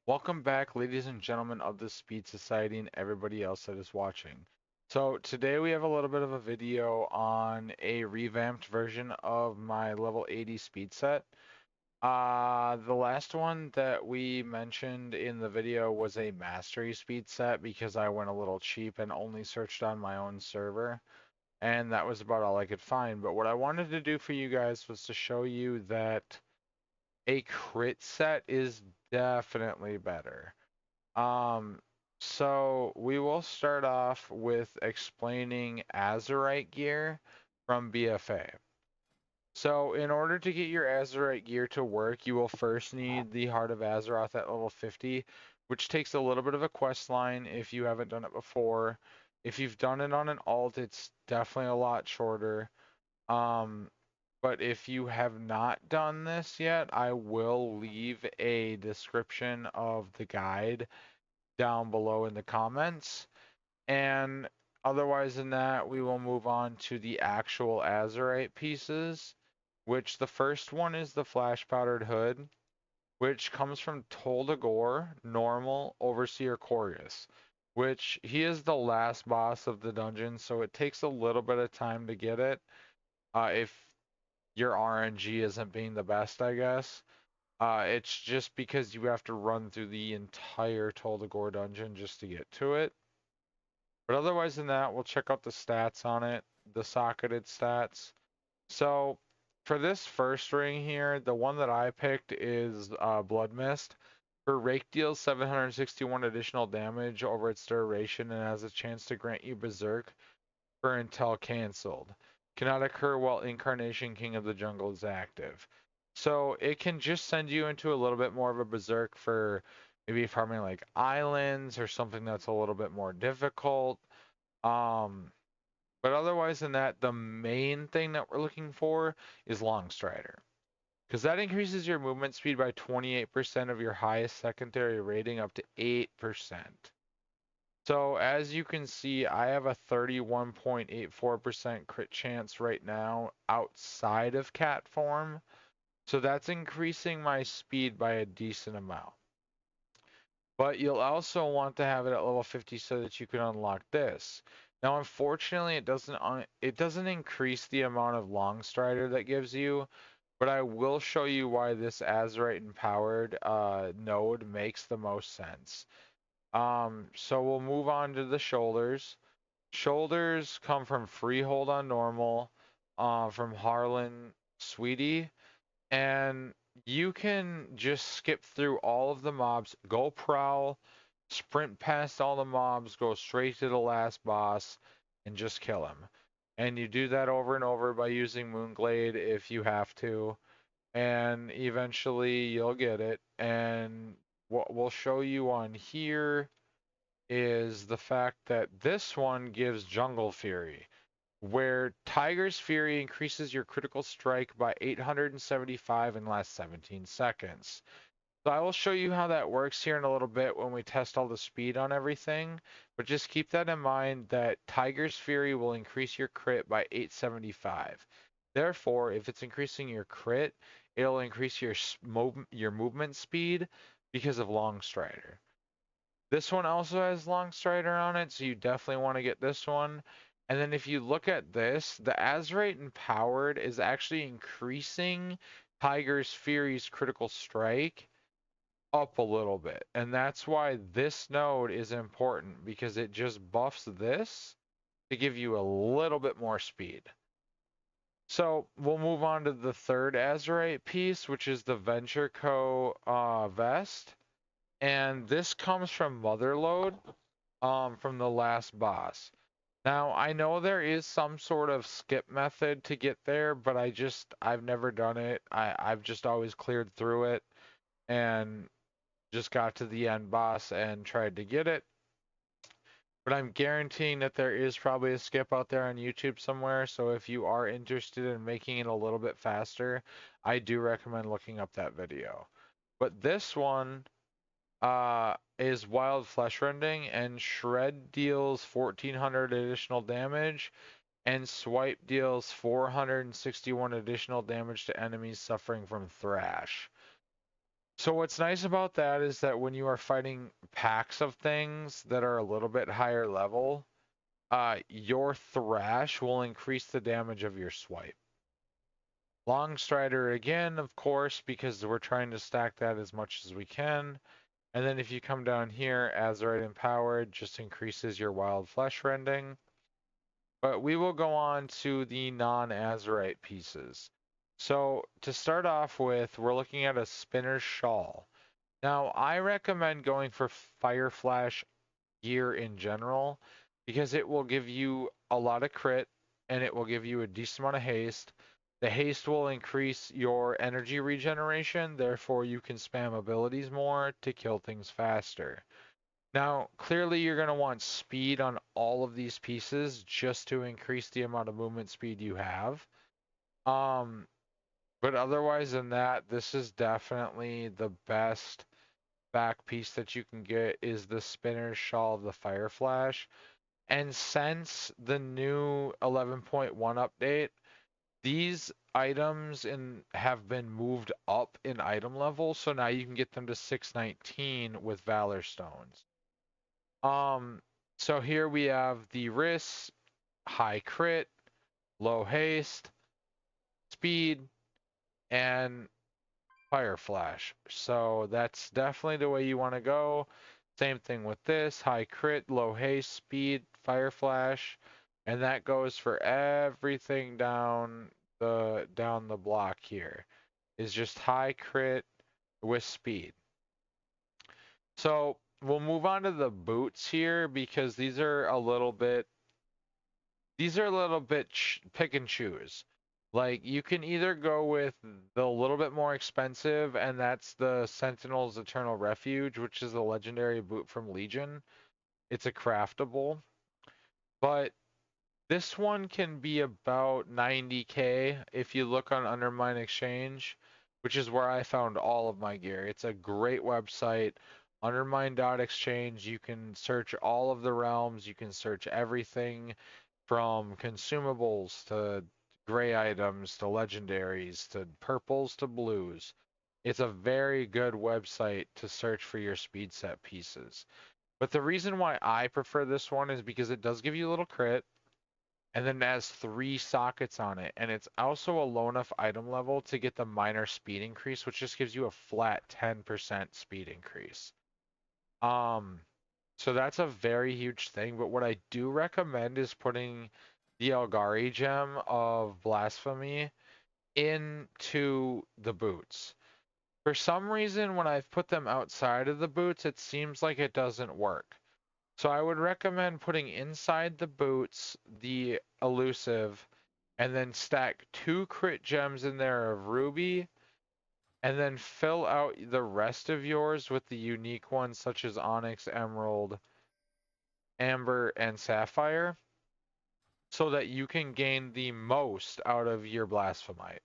Welcome back, ladies and gentlemen of the Speed Society and everybody else that is watching. So today we have a little bit of a video on a revamped version of my level 80 speed set. The last one that we mentioned in the video was a mastery speed set because I went a little cheap and only searched on my own server, and that was about all I could find. But what I wanted to do for you guys was to show you that a crit set is definitely better. Um, so we will start off with explaining Azerite gear from BFA. So in order to get your Azerite gear to work, you will first need the Heart of Azeroth at level 50, which takes a little bit of a quest line if you haven't done it before. If you've done it on an alt, it's definitely a lot shorter. Um, but if you have not done this yet, I will leave a description of the guide down below in the comments. And otherwise than that, we will move on to the actual Azerite pieces, which the first one is the flash powdered hood, which comes from Toldagor, normal, Overseer Corius, which he is the last boss of the dungeon, so it takes a little bit of time to get it. If your RNG isn't being the best, I guess. It's just because you have to run through the entire Toldagor dungeon just to get to it. But otherwise than that, we'll check out the stats on it, the socketed stats. So for this first ring here, the one that I picked is Blood Mist. For Rake deals 761 additional damage over its duration and has a chance to grant you Berserk for until cancelled. Cannot occur while Incarnation King of the Jungle is active. So it can just send you into a little bit more of a Berserk for maybe farming like islands or something that's a little bit more difficult. Um, but otherwise than that, the main thing that we're looking for is Long Strider. Because that increases your movement speed by 28% of your highest secondary rating up to 8%. So as you can see, I have a 31.84% crit chance right now outside of cat form. So that's increasing my speed by a decent amount. But you'll also want to have it at level 50 so that you can unlock this. Now, unfortunately, it doesn't increase the amount of Long Strider that gives you, but I will show you why this Azerite empowered node makes the most sense. So we'll move on to the shoulders. Shoulders come from Freehold on normal, from Harlan Sweetie, and you can just skip through all of the mobs, go prowl, sprint past all the mobs, go straight to the last boss, and just kill him. And you do that over and over by using Moonglade if you have to, and eventually you'll get it. And what we'll show you on here is the fact that this one gives Jungle Fury, where Tiger's Fury increases your critical strike by 875 in last 17 seconds. So I will show you how that works here in a little bit when we test all the speed on everything, but just keep that in mind that Tiger's Fury will increase your crit by 875. Therefore, if it's increasing your crit, it'll increase your movement speed because of Long Strider. This one also has Long Strider on it, so you definitely want to get this one. And then if you look at this, the Azerite Empowered is actually increasing Tiger's Fury's critical strike up a little bit. And that's why this node is important, because it just buffs this to give you a little bit more speed. So we'll move on to the third Azerite piece, which is the Venture Co. Vest. And this comes from Motherlode, from the last boss. Now, I know there is some sort of skip method to get there, but I've never done it. I've just always cleared through it and just got to the end boss and tried to get it. But I'm guaranteeing that there is probably a skip out there on YouTube somewhere. So if you are interested in making it a little bit faster, I do recommend looking up that video. But this one is Wild Flesh Rending, and Shred deals 1400 additional damage, and Swipe deals 461 additional damage to enemies suffering from Thrash. So what's nice about that is that when you are fighting packs of things that are a little bit higher level, your thrash will increase the damage of your swipe. Long Strider again, of course, because we're trying to stack that as much as we can. And then if you come down here, Azerite Empowered just increases your Wild Flesh Rending. But we will go on to the non-Azerite pieces. So to start off with, we're looking at a Spinner's Shawl. Now, I recommend going for Fire Flash gear in general because it will give you a lot of crit and it will give you a decent amount of haste. The haste will increase your energy regeneration, therefore you can spam abilities more to kill things faster. Now, clearly you're going to want speed on all of these pieces just to increase the amount of movement speed you have. Um, but otherwise than that, this is definitely the best back piece that you can get is the Spinner's Shawl of the Fire Flash. And since the new 11.1 update, these items have been moved up in item level, so now you can get them to 619 with Valor Stones. Um, so here we have the wrist, high crit, low haste, speed, and fire flash. So that's definitely the way you want to go. Same thing with this, high crit, low haste, speed, fire flash, and that goes for everything down the block here. Is just high crit with speed. So we'll move on to the boots here because these are a little bit pick and choose. Like you can either go with the little bit more expensive, and that's the Sentinel's Eternal Refuge, which is a legendary boot from Legion. It's a craftable, but this one can be about 90K if you look on Undermine Exchange, which is where I found all of my gear. It's a great website, undermine.exchange. You can search all of the realms, you can search everything from consumables to gray items to legendaries to purples to blues. It's a very good website to search for your speed set pieces. But the reason why I prefer this one is because it does give you a little crit, and then it has 3 sockets on it, and it's also a low enough item level to get the minor speed increase, which just gives you a flat 10% speed increase. Um, so that's a very huge thing, but what I do recommend is putting the Elgari gem of Blasphemy into the boots. For some reason, when I've put them outside of the boots, it seems like it doesn't work. So I would recommend putting inside the boots the elusive and then stack 2 crit gems in there of ruby and then fill out the rest of yours with the unique ones such as onyx, emerald, amber, and sapphire so that you can gain the most out of your blasphemite.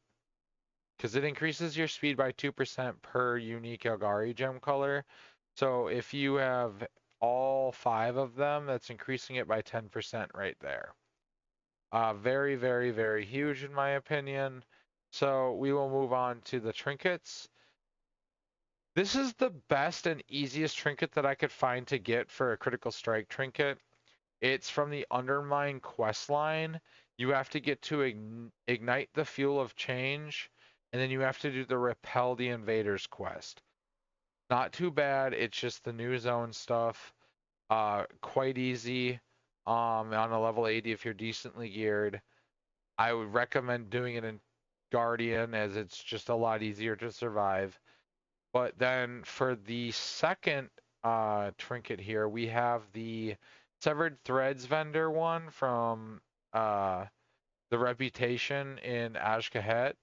Because it increases your speed by 2% per unique Elgari gem color. So if you have all 5 of them, that's increasing it by 10% right there. Very, very, very huge in my opinion. So we will move on to the trinkets. This is the best and easiest trinket that I could find to get for a critical strike trinket. It's from the Undermine quest line. You have to get to ignite the fuel of change, and then you have to do the repel the invaders quest. Not too bad. It's just the new zone stuff. Quite easy. On a level 80 if you're decently geared. I would recommend doing it in Guardian as it's just a lot easier to survive. But then for the second trinket here, we have the Severed Threads vendor one from uh, the Reputation in Ashkahet.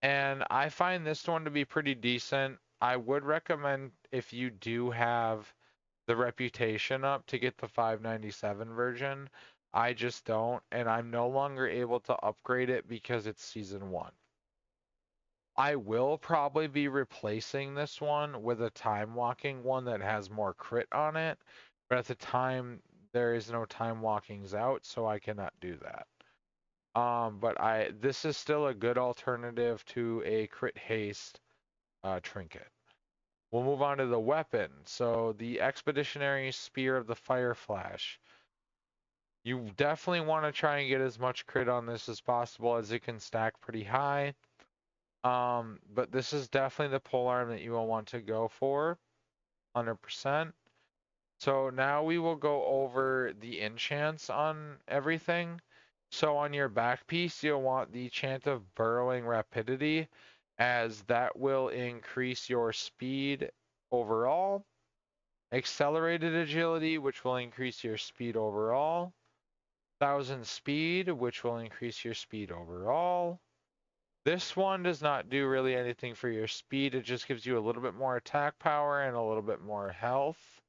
And I find this one to be pretty decent. I would recommend if you do have the Reputation up to get the 597 version. I just don't, and I'm no longer able to upgrade it because it's season 1. I will probably be replacing this one with a time walking one that has more crit on it, but at the time there is no time walkings out, so I cannot do that. But this is still a good alternative to a crit haste trinket. We'll move on to the weapon. So the Expeditionary Spear of the Fire Flash. You definitely want to try and get as much crit on this as possible, as it can stack pretty high. But this is definitely the polearm that you will want to go for, 100%. So now we will go over the enchants on everything. So on your back piece, you'll want the Chant of Burrowing Rapidity, as that will increase your speed overall. Accelerated Agility, which will increase your speed overall. 1000 Speed, which will increase your speed overall. This one does not do really anything for your speed. It just gives you a little bit more attack power and a little bit more health.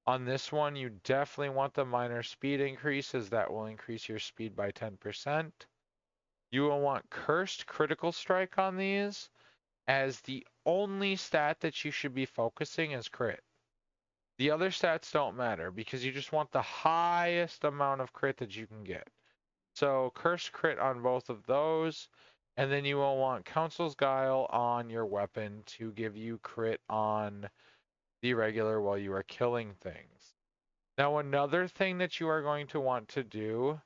On this one, you definitely want the minor speed increase, as that will increase your speed by 10%. You will want Cursed Critical Strike on these, as the only stat that you should be focusing is crit. The other stats don't matter, because you just want the highest amount of crit that you can get. So Cursed Crit on both of those. And then you will want Council's Guile on your weapon to give you crit on the regular while you are killing things. Now, another thing that you are going to want to do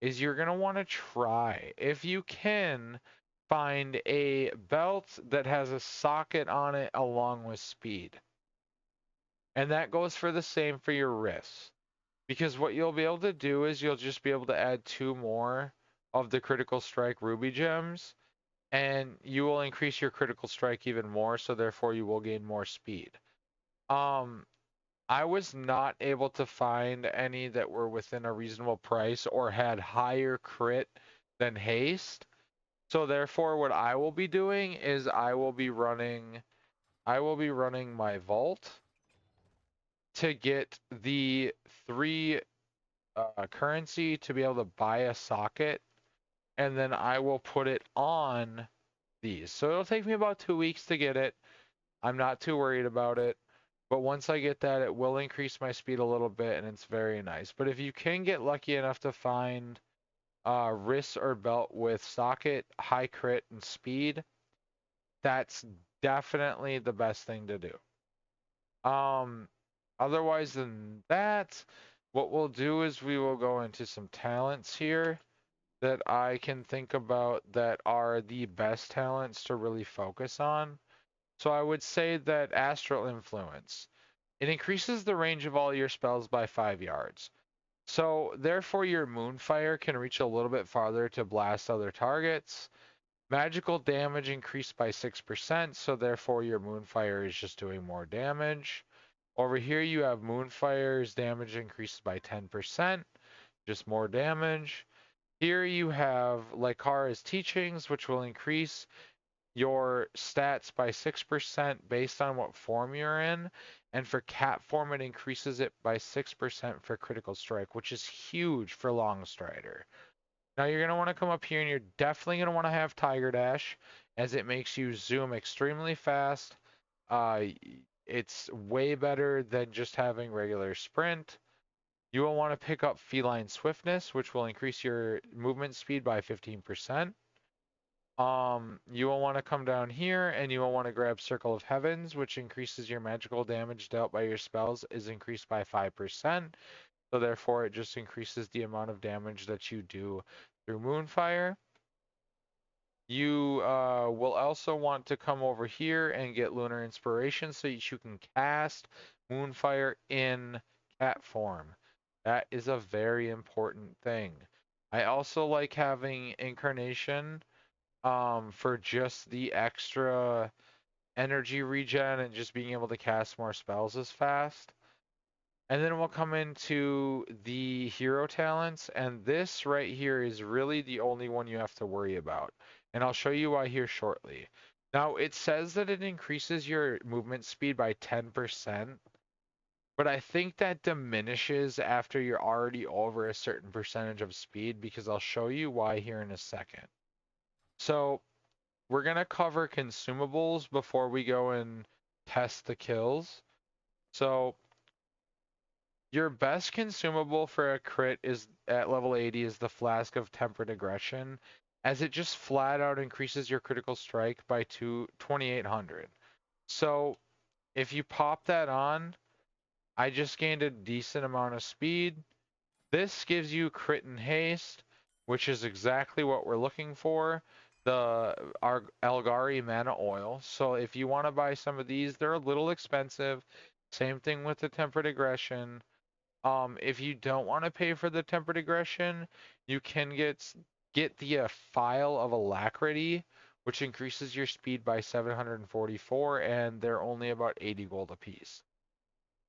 is you're going to want to try, if you can, find a belt that has a socket on it along with speed. And that goes for the same for your wrists. Because what you'll be able to do is you'll just be able to add 2 more of the critical strike ruby gems, and you will increase your critical strike even more, so therefore you will gain more speed. I was not able to find any that were within a reasonable price or had higher crit than haste. So therefore what I will be doing is I will be running my vault to get the 3 currency to be able to buy a socket, and then I will put it on these. So it'll take me about 2 weeks to get it. I'm not too worried about it. But once I get that, it will increase my speed a little bit, and it's very nice. But if you can get lucky enough to find wrist or belt with socket, high crit, and speed, that's definitely the best thing to do. Um, Otherwise than that, what we'll do is we will go into some talents here that I can think about that are the best talents to really focus on. So I would say that Astral Influence. It increases the range of all your spells by 5 yards. So therefore your Moonfire can reach a little bit farther to blast other targets. Magical damage increased by 6%, so therefore your Moonfire is just doing more damage. Over here you have Moonfire's damage increases by 10%, just more damage. Here you have Lykara's Teachings, which will increase your stats by 6% based on what form you're in. And for cat form, it increases it by 6% for critical strike, which is huge for Longstrider. Now you're going to want to come up here, and you're definitely going to want to have Tiger Dash, as it makes you zoom extremely fast. Uh, it's way better than just having regular sprint. You will want to pick up Feline Swiftness, which will increase your movement speed by 15%. You will want to come down here, and you will want to grab Circle of Heavens, which increases your magical damage dealt by your spells is increased by 5%. So therefore it just increases the amount of damage that you do through Moonfire. You will also want to come over here and get Lunar Inspiration so that you can cast Moonfire in cat form. That is a very important thing. I also like having Incarnation for just the extra energy regen and just being able to cast more spells as fast. And then we'll come into the hero talents, and this right here is really the only one you have to worry about. And I'll show you why here shortly. Now, it says that it increases your movement speed by 10%, but I think that diminishes after you're already over a certain percentage of speed, because I'll show you why here in a second. So we're going to cover consumables before we go and test the kills. So your best consumable for a crit is at level 80 is the Flask of Tempered Aggression, as it just flat out increases your critical strike by 2,800. So if you pop that on, I just gained a decent amount of speed. This gives you crit and haste, which is exactly what we're looking for. Our Algari mana oil. So if you want to buy some of these, they're a little expensive. Same thing with the tempered aggression. If you don't want to pay for the tempered aggression, you can get the file of alacrity, which increases your speed by 744, and they're only about 80 gold apiece.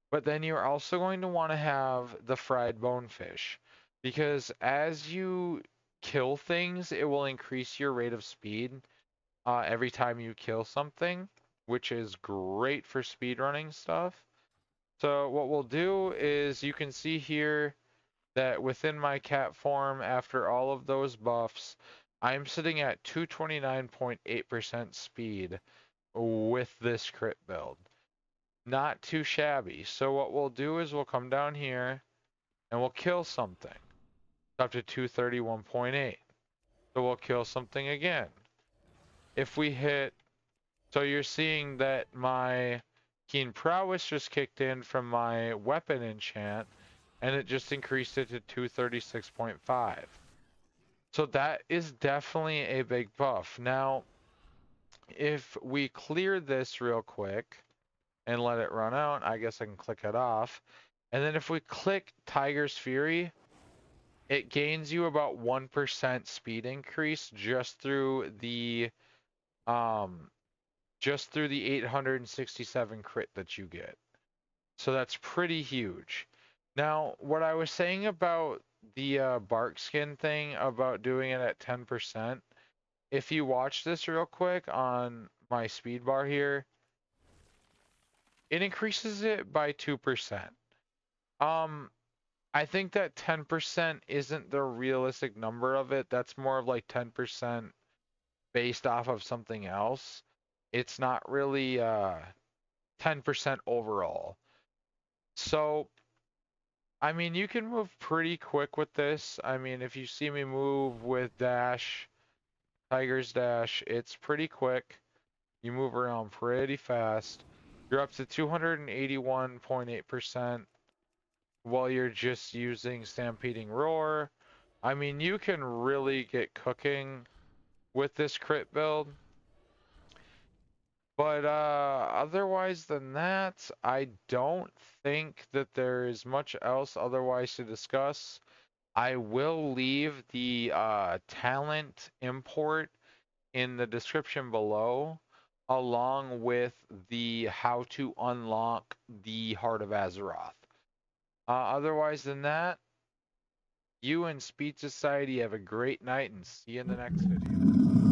But then you're also going to want to have the fried bonefish, because as you kill things, it will increase your rate of speed every time you kill something, which is great for speedrunning stuff. So what we'll do is you can see here that within my cat form, after all of those buffs, I'm sitting at 229.8% speed with this crit build. Not too shabby. So what we'll do is we'll come down here and we'll kill something. Up to 231.8. So we'll kill something again. If we hit, so you're seeing that my Keen Prowess just kicked in from my weapon enchant, and it just increased it to 236.5. So that is definitely a big buff. Now, if we clear this real quick and let it run out, I guess I can click it off. And then if we click Tiger's Fury, it gains you about 1% speed increase um just through the 867 crit that you get. So that's pretty huge. Now, what I was saying about the bark skin thing about doing it at 10%, if you watch this real quick on my speed bar here, it increases it by 2%. Um, I think that 10% isn't the realistic number of it. That's more of like 10% based off of something else. It's not really 10% overall. So, I mean, you can move pretty quick with this. I mean, if you see me move with dash, Tiger's dash, it's pretty quick. You move around pretty fast. You're up to 281.8% while you're just using Stampeding Roar. I mean, you can really get cooking with this crit build. But otherwise than that, I don't think that there is much else otherwise to discuss. I will leave the talent import in the description below, along with the how to unlock the Heart of Azeroth. Otherwise than that, you and Speed Society have a great night and see you in the next video.